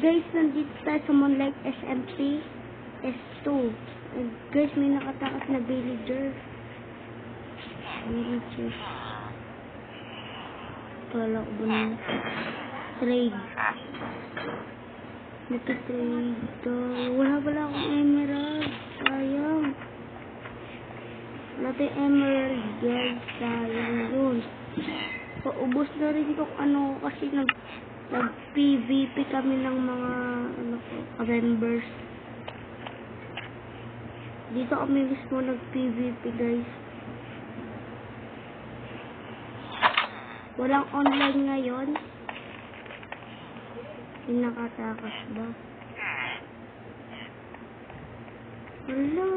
Guys, nandito tayo sa Moonlight SMP S2. Guys, may nakatakas na villager. Villagers. Kala ko ba na trade. Nagtitrade tayo. Wala pala akong emerald. Sayang. Wala tayong emerald, guys. Sayang yun. Paubos na rin itong kasi nag-PVP kami ng mga members. Dito kami mismo nag-PVP, guys. Walang online ngayon. Nakatakas ba? Hello.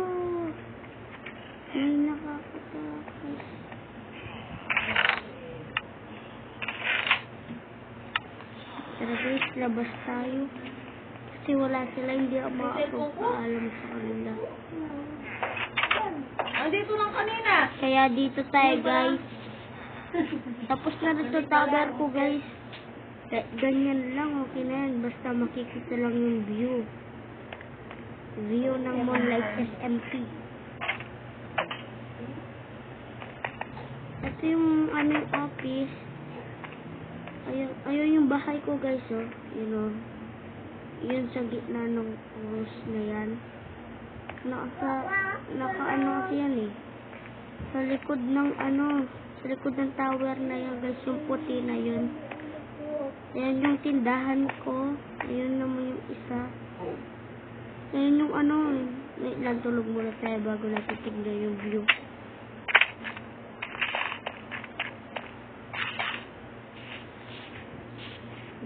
May nakakatakas. Tara guys, labas tayo. Kasi wala sila, hindi ako makapagpaalam sa kanila. Andito lang kanina. Kaya dito tayo, guys. Tapos na ito tower ko, guys. Ganyan lang, okay na yan. Basta makikita lang yung view. View ng Moonlight SMP. Ito yung aming office. Ayun yung bahay ko, guys, oh. You know. Yun sa gitna ng rose na yan. Naka kasi yan, eh. Sa likod ng sa likod ng tower na yan, guys, yung puti na yun. Ayan yung tindahan ko. Ayun naman yung isa. Ayan yung wait lang, tulog muna tayo bago natin tignan yung view.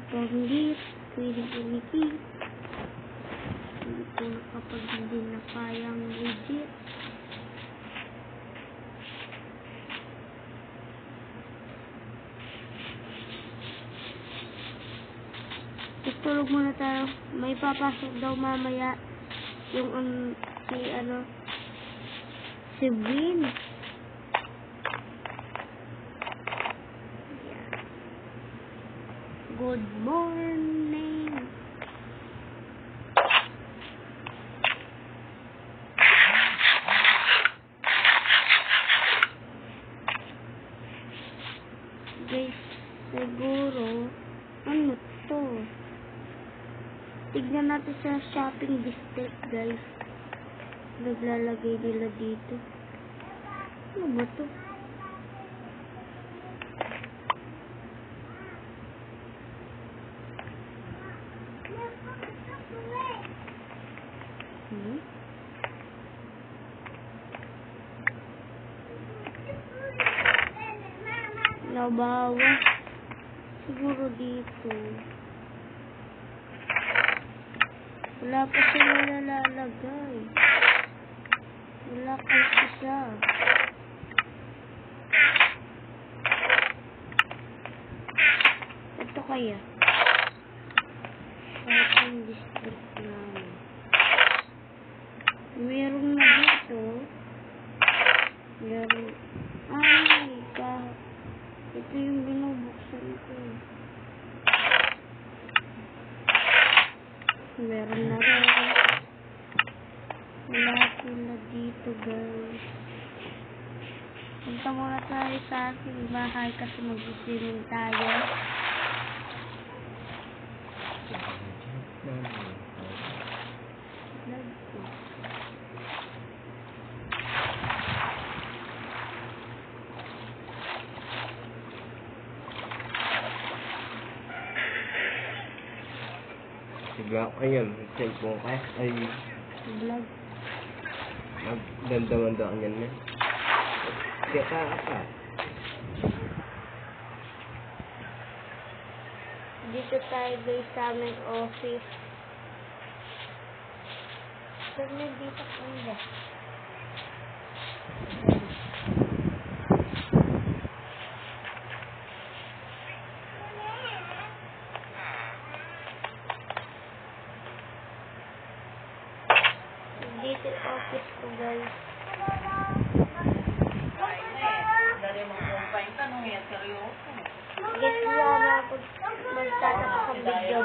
Panggit, pwedeng umitin. Hindi ko kapag hindi na kayang legit. Tulog muna tayo. May papasok daw mamaya yung si Vin. Good morning. Guys, siguro to? Tignan natin sa shopping district, guys. Naglalagay nila dito. Ano ba to? Nabawa. Siguro dito. Wala pa sila nalalagay. Wala kahit isa. Ito kaya. Shopping district namin. Meron na dito. Meron. Ay, ito yung binubuksan ko. Meron na rin. Wala sila dito, guys. Punta muna tayo sa ating bahay kasi mag-swimming tayo. Vlog ayun, cellphone ka ay Vlog. Magdandang-dandang yan na. Kaya ka. Dito tayo guys sa aming office. Saan na dito kanda? Dito office ko, guys. Dari mo kung paing tanong yan, seryoso. Guys, wala na ako magtatapos ang video.